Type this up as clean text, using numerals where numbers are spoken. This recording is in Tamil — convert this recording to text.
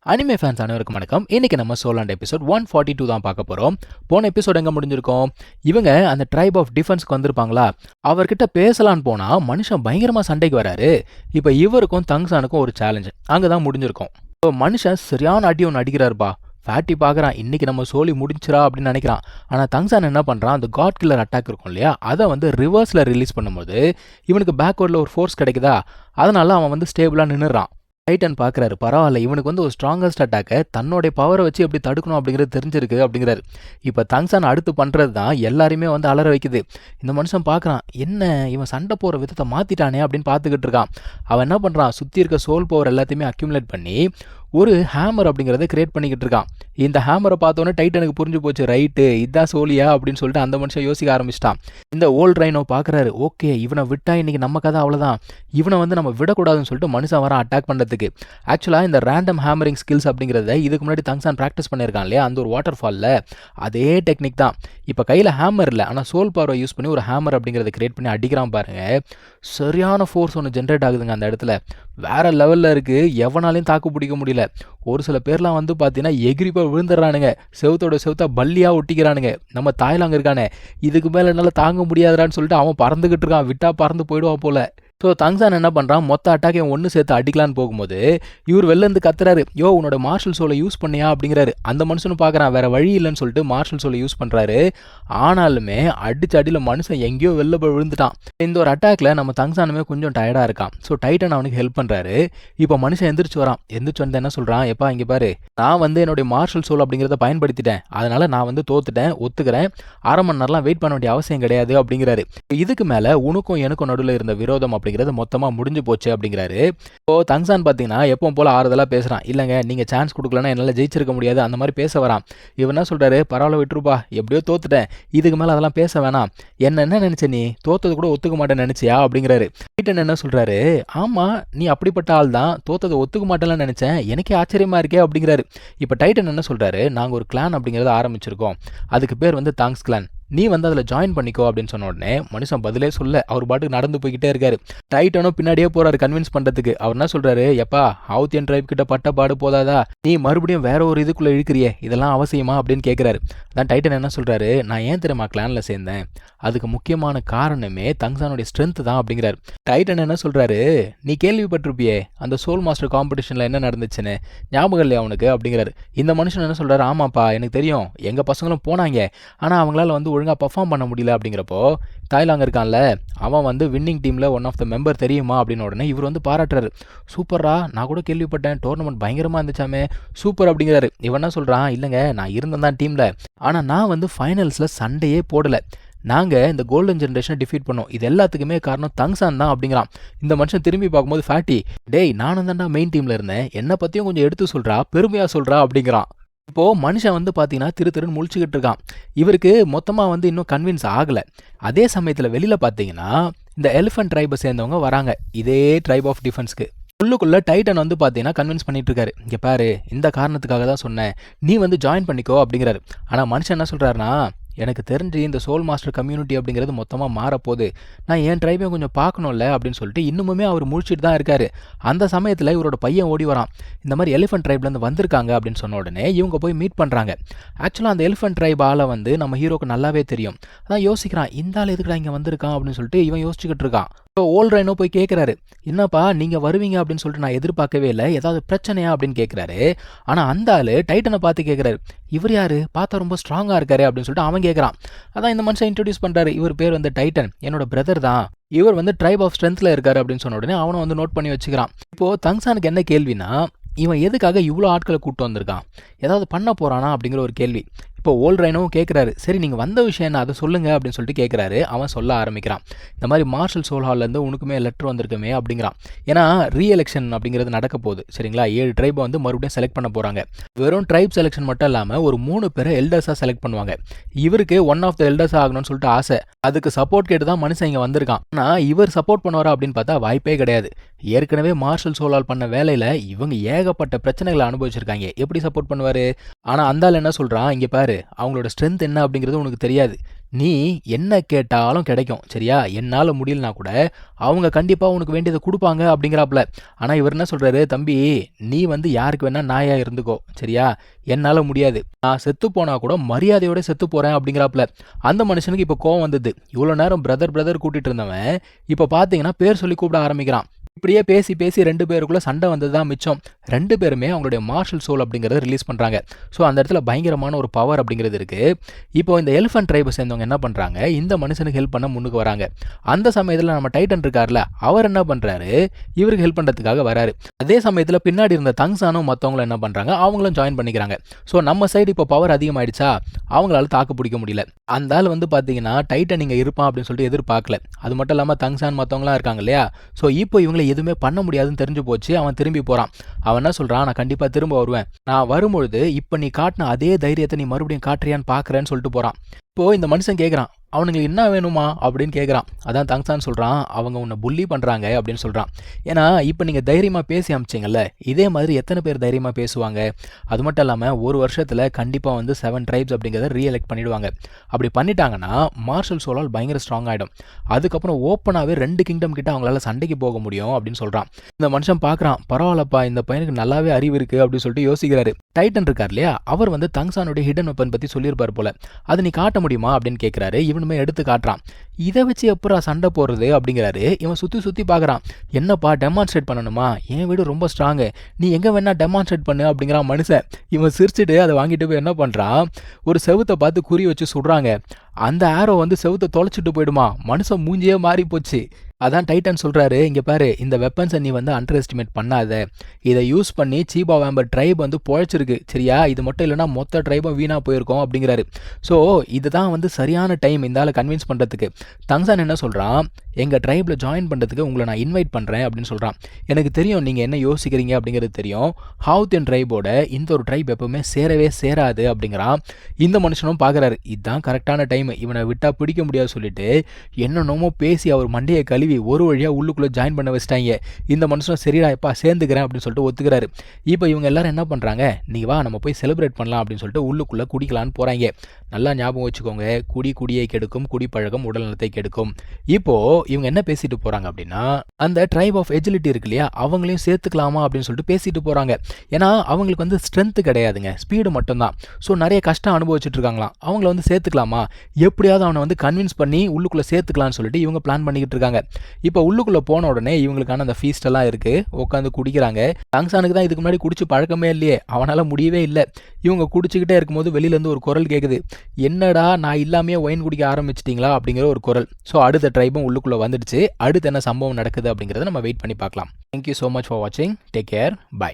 அனிமே ஃபேன்ஸ் அனைவருக்கும் வணக்கம். இன்னைக்கு நம்ம சோலாண்ட் எபிசோட் 142 தான் பார்க்க போறோம். போன எபிசோட் எங்க முடிஞ்சிருக்கோம்? இவங்க அந்த ட்ரைப் ஆஃப் டிஃபென்ஸ்க்கு வந்திருப்பாங்களா? அவர்கிட்ட பேசலான்னு போனா மனுஷன் பயங்கரமா சண்டைக்கு வராரு. இப்போ இவருக்கும் தங்சானுக்கும் ஒரு சேலஞ்ச். அங்கதான் முடிஞ்சிருக்கும். இப்போ மனுஷன் சரியான அடி ஒன்று அடிக்கிறாருப்பா. ஃபேட்டி பார்க்குறான், இன்னைக்கு நம்ம சோலி முடிஞ்சிரா அப்படின்னு நினைக்கிறான். ஆனால் தங்சான் என்ன பண்ணுறான், அந்த காட் கில்லர் அட்டாக் இருக்கும் இல்லையா, அதை வந்து ரிவர்ஸில் ரிலீஸ் பண்ணும்போது இவனுக்கு பேக்வர்டில் ஒரு ஃபோர்ஸ் கிடைக்குதா, அதனால அவன் வந்து ஸ்டேபிளாக நின்றுறான். டைட்டன் பார்க்குறாரு, பரவாயில்ல இவனுக்கு வந்து ஒரு ஸ்ட்ராங்கஸ்ட் அட்டாக்கை தன்னோடைய பவரை வச்சு எப்படி தடுக்கணும் அப்படிங்கிறது தெரிஞ்சிருக்கு அப்படிங்கிறாரு. இப்போ தங்சான் அடுத்து பண்ணுறது தான் எல்லாருமே வந்து அலற வைக்குது. இந்த மனுஷன் பார்க்குறான், என்ன இவன் சண்டை போகிற விதத்தை மாற்றிட்டானே அப்படின்னு பார்த்துக்கிட்டு இருக்கான். அவன் என்ன பண்ணுறான், சுற்றி இருக்க சோல் பவர் எல்லாத்தையுமே அக்யூமுலேட் பண்ணி ஒரு ஹேமர் அப்படிங்கிறத கிரியேட் பண்ணிக்கிட்டு இருக்கான். இந்த ஹேமரை பார்த்தோன்னே டைட்டனுக்கு புரிஞ்சு போச்சு, ரைட்டு இதுதான் சோலியா அப்படின்னு சொல்லிட்டு அந்த மனுஷன் யோசிக்க ஆரம்பிச்சிட்டான். இந்த ஓல்ட் ரைனோ பார்க்குறாரு, ஓகே இவனை விட்டா இன்னைக்கு நம்ம கதை அவ்வளோதான், இவனை வந்து நம்ம விடக்கூடாதுன்னு சொல்லிட்டு மனுஷன் வர அட்டாக் பண்ணுறதுக்கு. ஆக்சுவலாக இந்த ரேண்டம் ஹேமரிங் ஸ்கில்ஸ் அப்படிங்கிறத இதுக்கு முன்னாடி தங்சான் ப்ராக்டிஸ் பண்ணியிருக்கான் இல்லையா, அந்த ஒரு வாட்டர் ஃபாலில் அதே டெக்னிக் தான். இப்போ கையில் ஹேமர் இல்லை, ஆனால் சோல் பவரை யூஸ் பண்ணி ஒரு ஹேமர் அப்படிங்கிறத கிரியேட் பண்ணி அடிக்கிறான் பாருங்க. சரியான ஃபோர்ஸ் ஒன்று ஜென்ரேட் ஆகுதுங்க அந்த இடத்துல, வேற லெவலில் இருக்குது. எவனாலையும் தாக்கு பிடிக்க முடியல. ஒரு சில பேர்லாம் வந்து பார்த்தீங்கன்னா எகிரி போய் விழுந்துடுறானுங்க, செவுத்தோட செவுத்தா பல்லியாக ஒட்டிக்கிறானுங்க. நம்ம தாய்லாங்க இருக்கானே, இதுக்கு மேலே என்னால் தாங்க முடியாதுறான்னு சொல்லிட்டு அவன் பறந்துக்கிட்டு இருக்கான், விட்டா பறந்து போயிடுவான் போல. ஸோ தங்சான் என்ன பண்ணுறான், மொத்த அட்டாக்கை ஒன்று சேர்த்து அடிக்கலான்னு போகும்போது இவர் வெளிலேருந்து கத்துறாரு, யோ உன்னோட மார்ஷல் சோலை யூஸ் பண்ணியா அப்படிங்கிறாரு. அந்த மனுஷனும் பார்க்குறான், வேற வழி இல்லைன்னு சொல்லிட்டு மார்ஷல் சோலை யூஸ் பண்ணுறாரு. ஆனாலுமே அடிச்ச அடியில் மனுஷன் எங்கேயோ வெளில போய் விழுந்துட்டான். இந்த ஒரு அட்டாக்ல நம்ம தங்சானுமே கொஞ்சம் டயர்டாக இருக்கான். ஸோ டைட்டன் அவனுக்கு ஹெல்ப் பண்ணுறாரு. இப்போ மனுஷன் எந்திரிச்சு வரான். எந்திரிச்சு வந்து என்ன சொல்கிறான், எப்பா இங்கே பாரு, நான் வந்து என்னுடைய மார்ஷல் சோல் அப்படிங்கிறத பயன்படுத்திட்டேன், அதனால நான் வந்து தோத்துட்டேன், ஒத்துக்கிறேன், அரை மணி நேரம்லாம் வெயிட் பண்ண வேண்டிய அவசியம் கிடையாது அப்படிங்கிறாரு. இதுக்கு மேலே உனக்கும் எனக்கும் நடுவில் இருந்த விரோதம் அப்படிங்கிறது மொத்தமாக முடிஞ்சு போச்சு அப்படிங்கிறாரு. இப்போ தங்சான் பார்த்தீங்கன்னா எப்பவும் போல ஆறுதலாக பேசுகிறான், இல்லைங்க நீங்கள் சான்ஸ் கொடுக்கலன்னா என்னால் ஜெயிச்சிருக்க முடியாது அந்த மாதிரி பேச வரான். இவன் என்ன சொல்கிறாரு, பரவாயில்ல விட்டுருப்பா, எப்படியோ தோத்துட்டேன், இதுக்கு மேலே அதெல்லாம் பேச வேணாம், என்ன நினச்ச நீ, தோத்தது கூட ஒத்துக்க மாட்டேன்னு நினச்சியா அப்படிங்கிறாரு. டைட்டன் என்ன சொல்கிறாரு, ஆமாம் நீ அப்படிப்பட்ட ஆள் தான், தோத்ததை ஒத்துக்க மாட்டேன்னு நினச்சேன், எனக்கே ஆச்சரியமாக இருக்கே அப்படிங்கிறாரு. இப்போ டைட்டன் என்ன சொல்கிறாரு, நாங்கள் ஒரு கிளான் அப்படிங்கிறத ஆரம்பிச்சிருக்கோம், அதுக்கு பேர் வந்து தாங்ஸ் கிளான், நீ வந்து அதில் ஜாயின் பண்ணிக்கோ அப்படின்னு சொன்ன உடனே மனுஷன் பதிலே சொல்ல அவர் பாட்டுக்கு நடந்து போய்கிட்டே இருக்காரு. டைட்டனும் பின்னாடியே போறாரு கன்வின்ஸ் பண்ணுறதுக்கு. அவர் என்ன சொல்கிறாரு, எப்பா ஹவுத்தியன் ட்ரைப் கிட்ட பட்ட பாடு போதாதா, நீ மறுபடியும் வேற ஒரு இதுக்குள்ளே இழுக்கிறியே, இதெல்லாம் அவசியமா அப்படின்னு கேட்குறாரு. அதான் டைட்டன் என்ன சொல்கிறாரு, நான் ஏன் தெரியுமா கிளானில் சேர்ந்தேன், அதுக்கு முக்கியமான காரணமே தங்சானுடைய ஸ்ட்ரென்த் தான் அப்படிங்கிறாரு. டைட்டன் என்ன சொல்கிறாரு, நீ கேள்விப்பட்டிருப்பியே அந்த சோல் மாஸ்டர் காம்படிஷனில் என்ன நடந்துச்சுன்னு, ஞாபகம் இல்லையா அவனுக்கு அப்படிங்கிறாரு. இந்த மனுஷன் என்ன சொல்கிறாரு, ஆமாப்பா எனக்கு தெரியும், எங்கள் பசங்களும் போனாங்க, ஆனால் அவங்களால வந்து ஒழுங்காக பர்ஃபார்ம் பண்ண முடியல அப்படிங்கிறப்போ தாய்லாங்க இருக்கான்ல, அவன் வந்து வின்னிங் டீமில் ஒன் ஆஃப் த மெம்பர் தெரியுமா அப்படின்னு உடனே இவர் வந்து பாராட்டுறாரு. சூப்பரா, நான் கூட கேள்விப்பட்டேன் டோர்னமெண்ட் பயங்கரமாக இருந்துச்சாமே, சூப்பர் அப்படிங்கிறாரு. இவன் என்ன சொல்கிறான், இல்லைங்க நான் இருந்தேன் தான் டீமில், ஆனால் நான் வந்து ஃபைனல்ஸில் சண்டையே போடலை, நாங்கள் இந்த கோல்டன் ஜென்ரேஷனை டிஃபீட் பண்ணோம், இது எல்லாத்துக்குமே காரணம் தங்சான் தான் அப்படிங்கிறான். இந்த மனுஷன் திரும்பி பார்க்கும்போது ஃபேட்டி, டேய் நானும் தான்டா மெயின் டீமில் இருந்தேன், என்னை பற்றியும் கொஞ்சம் எடுத்து சொல்கிறா, பெருமையாக சொல்கிறா அப்படிங்கிறான். இப்போது மனுஷன் வந்து பார்த்தீங்கன்னா திருன்னு முழிச்சுக்கிட்டு இருக்கான். இவருக்கு மொத்தமாக வந்து இன்னும் கன்வின்ஸ் ஆகலை. அதே சமயத்தில் வெளியில் பார்த்தீங்கன்னா இந்த எலிஃபென்ட் ட்ரைபை சேர்ந்தவங்க வராங்க இதே ட்ரைப் ஆஃப் டிஃபென்ஸ்க்கு. உள்ளுக்குள்ளே டைட்டன் வந்து பார்த்தீங்கன்னா கன்வின்ஸ் பண்ணிட்டு இருக்காரு, இங்கே பாரு இந்த காரணத்துக்காக தான் சொன்னேன், நீ வந்து ஜாயின் பண்ணிக்கோ அப்படிங்கிறாரு. ஆனால் மனுஷன் என்ன சொல்கிறாருன்னா, எனக்கு தெரிஞ்சு இந்த சோல் மாஸ்டர் கம்யூனிட்டி அப்படிங்கிறது மொத்தமாக மாறப்போகுது, நான் என் ட்ரைபையும் கொஞ்சம் பார்க்கணும்ல அப்படின்னு சொல்லிட்டு இன்னுமுமே அவர் முடிச்சுட்டு தான் இருக்காரு. அந்த சமயத்தில் இவரோட பையன் ஓடி வரான், இந்த மாதிரி எலிஃபென்ட் ட்ரைப்லேருந்து வந்திருக்காங்க அப்படின்னு சொன்ன உடனே இவங்க போய் மீட் பண்ணுறாங்க. ஆக்சுவலாக அந்த எலிஃபென்ட் ட்ரைப் ஆளை வந்து நம்ம ஹீரோக்கு நல்லாவே தெரியும். அதான் யோசிக்கிறான், இந்த ஆள் எதுக்குடா இங்கே வந்திருக்கான் அப்படின்னு சொல்லிட்டு இவன் யோசிச்சுக்கிட்டு இருக்கான். இப்போ ஓல்ட் ரைனோ போய் கேட்குறாரு, என்னப்பா நீங்கள் வருவீங்க அப்படின்னு சொல்லிட்டு நான் எதிர்பார்க்கவே இல்லை, ஏதாவது பிரச்சனையா அப்படின்னு கேட்குறாரு. ஆனால் அந்த ஆள் டைட்டனை பார்த்து கேட்குறாரு, இவர் யார், பார்த்தா ரொம்ப ஸ்ட்ராங்காக இருக்காரு அப்படின்னு சொல்லிட்டு அவன் கேட்குறான். அதான் இந்த மனுஷன் இன்ட்ரடியூஸ் பண்ணுறாரு, இவர் பேர் வந்து டைட்டன், என்னோட பிரதர் தான், இவர் வந்து ட்ரைப் ஆஃப் ஸ்ட்ரென்த்தில் இருக்காரு அப்படின்னு சொன்ன உடனே அவனை வந்து நோட் பண்ணி வச்சுக்கிறான். இப்போது தங்சானுக்கு என்ன கேள்வினா, இவன் எதுக்காக இவ்வளோ ஆட்களை கூப்பிட்டு வந்திருக்கான், ஏதாவது பண்ண போகிறானா அப்படிங்கிற ஒரு கேள்வி. இப்போ ஓல்ட் ரைனோவும் கேட்குறாரு, சரி நீங்கள் வந்த விஷயம் என்ன அதை சொல்லுங்கள் அப்படின்னு சொல்லிட்டு கேட்குறாரு. அவன் சொல்ல ஆரம்பிக்கிறான், இந்த மாதிரி மார்ஷல் சோல் ஹால்லேருந்து உனக்குமே லெட்டர் வந்திருக்குமே அப்படிங்கிறான். ஏன்னா ரீஎலெக்ஷன் அப்படிங்கிறது நடக்க போகுது சரிங்களா, 7 ட்ரைபை வந்து மறுபடியும் செலக்ட் பண்ண போகிறாங்க. வெறும் ட்ரைப் செலெக்ஷன் மட்டும் இல்லாமல் ஒரு 3 பேரை எல்டர்ஸாக செலக்ட் பண்ணுவாங்க. இவருக்கு ஒன் ஆஃப் த எல்டர்ஸ் ஆகணும்னு சொல்லிட்டு ஆசை, அதுக்கு சப்போர்ட் கேட்டு தான் மனுஷன் இங்கே வந்திருக்கான். ஆனால் இவர் சப்போர்ட் பண்ணுவாரா அப்படின்னு பார்த்தா வாய்ப்பே கிடையாது. ஏற்கனவே மார்ஷல் சோலால் பண்ண வேலையில் இவங்க ஏகப்பட்ட பிரச்சனைகளை அனுபவிச்சிருக்காங்க, எப்படி சப்போர்ட் பண்ணுவார். ஆனால் அந்த ஆள் என்ன சொல்கிறான், இங்கே பாரு பாரு, அவங்களோட ஸ்ட்ரென்த் என்ன அப்படிங்கிறது உனக்கு தெரியாது. நீ என்ன கேட்டாலும் கிடைக்கும். சரியா? என்னால முடியலனா கூட அவங்க கண்டிப்பா உனக்கு வேண்டியத குடுப்பாங்க அப்படிங்கிறாப்ல. ஆனா இவர் என்ன சொல்றாரு, தம்பி நீ வந்து யாருக்கு வேணா நாயா இருந்துக்கோ. சரியா? என்னால முடியாது. நான் செத்து போனா கூட மரியாதையோட செத்து போறேன் அப்படிங்கிறாப்ல. அந்த மனுஷனுக்கு இப்ப கோவம் வந்தது. இவ்வளோ நேரம் பிரதர் பிரதர் கூட்டிட்டு இருந்தவன் இப்ப பார்த்தீங்கன்னா பேர் சொல்லி கூப்பிட ஆரம்பிக்கிறான். இப்படியே பேசி பேசி 2 பேருக்குள்ள சண்டை வந்தது தான் மிச்சம். 2 பேருமே அவங்களுடைய மார்ஷல் சோல் அப்படிங்கிறத ரிலீஸ் பண்றாங்க. ஸோ அந்த இடத்துல பயங்கரமான ஒரு பவர் அப்படிங்கிறது இருக்கு. இப்போ இந்த எலிஃபன்ட் ட்ரைபை சேர்ந்தவங்க என்ன பண்றாங்க, இந்த மனுஷனுக்கு ஹெல்ப் பண்ண முன்னுக்கு வராங்க. அந்த சமயத்தில் நம்ம டைட்டன் இருக்கார்ல, அவர் என்ன பண்றாரு, இவருக்கு ஹெல்ப் பண்றதுக்காக வராரு. அதே சமயத்தில் பின்னாடி இருந்த தங்ஸானும் மற்றவங்களும் என்ன பண்றாங்க, அவங்களும் ஜாயின் பண்ணிக்கிறாங்க. ஸோ நம்ம சைடு இப்போ பவர் அதிகமாயிடுச்சா, அவங்களால தாக்கு பிடிக்க முடியல. அந்த ஆள் வந்து பார்த்தீங்கன்னா டைட்டன் இங்கே இருப்பான் அப்படின்னு சொல்லிட்டு எதிர்பார்க்கல. அது மட்டும் இல்லாமல் தங்ஸான் மற்றவங்களாம் இருக்காங்க இல்லையா, ஸோ இப்போ இவங்களை எதுவுமே பண்ண முடியாதுன்னு தெரிஞ்சு போச்சு. அவன் திரும்பி போறான். அவன் என்ன சொல்றான், நான் கண்டிப்பா திரும்ப வருவேன். நான் வரும்பொழுது இப்ப நீ காட்டின அதே தைரியத்தை நீ மறுபடியும் காட்டுறியான்னு பாக்குறேன்னு சொல்லிட்டு போறான். இப்போ இந்த மனுஷன் கேட்குறான், அவனுங்களுக்கு என்ன வேணுமா அப்படின்னு கேட்குறான். அதான் தங்ஸான் சொல்கிறான், அவங்க உன்னை புள்ளி பண்ணுறாங்க அப்படின்னு சொல்கிறான். ஏன்னா இப்போ நீங்கள் தைரியமாக பேசி அமிச்சிங்கல்ல, இதே மாதிரி எத்தனை பேர் தைரியமாக பேசுவாங்க. அது மட்டும் இல்லாமல் ஒரு வருஷத்தில் கண்டிப்பாக வந்து 7 ட்ரைப்ஸ் அப்படிங்கிறத ரீஎலெக்ட் பண்ணிவிடுவாங்க. அப்படி பண்ணிட்டாங்கன்னா மார்ஷல் சோலால் பயங்கர ஸ்ட்ராங் ஆகிடும். அதுக்கப்புறம் ஓப்பனாகவே 2 கிங்டம் கிட்ட அவங்களால சண்டைக்கு போக முடியும் அப்படின்னு சொல்கிறான். இந்த மனுஷன் பார்க்குறான், பரவாயில்லப்பா இந்த பையனுக்கு நல்லாவே அறிவு இருக்குது அப்படின்னு சொல்லிட்டு யோசிக்கிறாரு. டைட்டன் இருக்கார் இல்லையா, அவர் வந்து தங்ஸானுடைய ஹிடன் வெப்பன் பற்றி சொல்லியிருப்பார் போல. அதை நீ காட்ட முடியுமா அப்படின்னு கேட்குறாரு. இவனுமே எடுத்து காட்டுறான். இதை வச்சு எப்பரா சண்டை போடுறது அப்படிங்கிறாரு. இவன் சுற்றி சுற்றி பார்க்குறான். என்னப்பா டெமான்ஸ்ட்ரேட் பண்ணணுமா, என் வீடு ரொம்ப ஸ்ட்ராங்கு, நீ எங்கே வேணா டெமான்ஸ்ட்ரேட் பண்ணு அப்படிங்கிறான் மனுஷன். இவன் சிரிச்சுட்டு அதை வாங்கிட்டு போய் என்ன பண்ணுறான், ஒரு செவுத்தை பார்த்து குறி வச்சு சுடுறாங்க. அந்த ஆரோ வந்து செவுத்தை தொலைச்சிட்டு போயிடுமா, மனுஷன் மூஞ்சியே மாறி போச்சு. அதான் டைட்டன் சொல்கிறாரு, இங்கே பாரு இந்த வெப்பன்ஸை நீ வந்து அண்டர் எஸ்டிமேட் பண்ணாத. இதை யூஸ் பண்ணி சீபா வேம்பர் ட்ரைப் வந்து பொழைச்சிருக்கு. சரியா? இது மட்டும் இல்லைனா மொத்த ட்ரைபும் வீணாக போயிருக்கோம் அப்படிங்கிறாரு. ஸோ இதுதான் வந்து சரியான டைம் இந்த ஆளை கன்வின்ஸ் பண்ணுறதுக்கு. தங்ஸான் என்ன சொல்கிறான், எங்கள் ட்ரைபில் ஜாயின் பண்ணுறதுக்கு உங்களை நான் இன்வைட் பண்ணுறேன் அப்படின்னு சொல்கிறான். எனக்கு தெரியும் நீங்கள் என்ன யோசிக்கிறீங்க அப்படிங்கிறது தெரியும். ஹவுத்தியன் ட்ரைபோட இந்த ஒரு ட்ரைப் எப்பவுமே சேரவே சேராது அப்படிங்கிறான். இந்த மனுஷனும் பார்க்குறாரு, இதுதான் கரெக்டான டைம், இவனை விட்டால் பிடிக்க முடியாது சொல்லிட்டு என்னென்னமோ பேசி அவர் மண்டையை கழுவி ஒரு வழியாக உள்ளுக்குள்ளே ஜாயின் பண்ண வச்சிட்டாங்க. இந்த மனுஷனும் சரிடா எப்பா சேர்ந்துக்கிறேன் அப்படின்னு சொல்லிட்டு ஒத்துக்கிறாரு. இப்போ இவங்க எல்லாரும் என்ன பண்ணுறாங்க, நீ வா நம்ம போய் செலிப்ரேட் பண்ணலாம் அப்படின்னு சொல்லிட்டு உள்ளுக்குள்ளே குடிக்கலான்னு போகிறாங்க. நல்லா ஞாபகம் வச்சுக்கோங்க, குடியை கெடுக்கும், குடிப்பழக்கம் உடல் நலத்தை கெடுக்கும். இப்போ இவங்க என்ன பேசிட்டு போறாங்க அப்படின்னா, அந்த ட்ரைப் ஆஃப் எஜிலிட்டி இருக்கு இல்லையா, அவங்களையும் சேர்த்துக்கலாமா அப்படின்னு சொல்லிட்டு பேசிட்டு போறாங்க. ஏன்னா அவங்களுக்கு வந்து ஸ்ட்ரென்த் கிடையாதுங்க, ஸ்பீடு மட்டும்தான். ஸோ நிறைய கஷ்டம் அனுபவிச்சுட்டு இருக்காங்களாம். அவங்கள வந்து சேர்த்துக்கலாமா, எப்படியாவது அவனை வந்து கன்வின்ஸ் பண்ணி உள்ளுக்குள்ள சேர்த்துக்கலாம்னு சொல்லிட்டு இவங்க பிளான் பண்ணிக்கிட்டு இருக்காங்க. இப்போ உள்ளுக்குள்ள போன உடனே இவங்களுக்கான அந்த ஃபீஸ்ட் எல்லாம் இருக்கு, உட்காந்து குடிக்கிறாங்க. தங்ஸானுக்கு தான் இதுக்கு முன்னாடி குடிச்சு பழக்கமே இல்லையே, அவனால முடியவே இல்லை. இவங்க குடிச்சுக்கிட்டே இருக்கும்போது வெளியில இருந்து ஒரு குரல் கேட்குது, என்னடா நான் இல்லாமே ஒயின் குடிக்க ஆரம்பிச்சிட்டிங்களா அப்படிங்கிற ஒரு குரல். ஸோ அடுத்த ட்ரைபும் உள்ளுக்குள்ள வந்துடுச்சு. அடுத்து என்ன சம்பவம் நடக்குது அப்படிங்கிறத நம்ம வெயிட் பண்ணி பார்க்கலாம். தேங்க்யூ ஸோ மச் ஃபார் வாட்சிங். Take care. பை.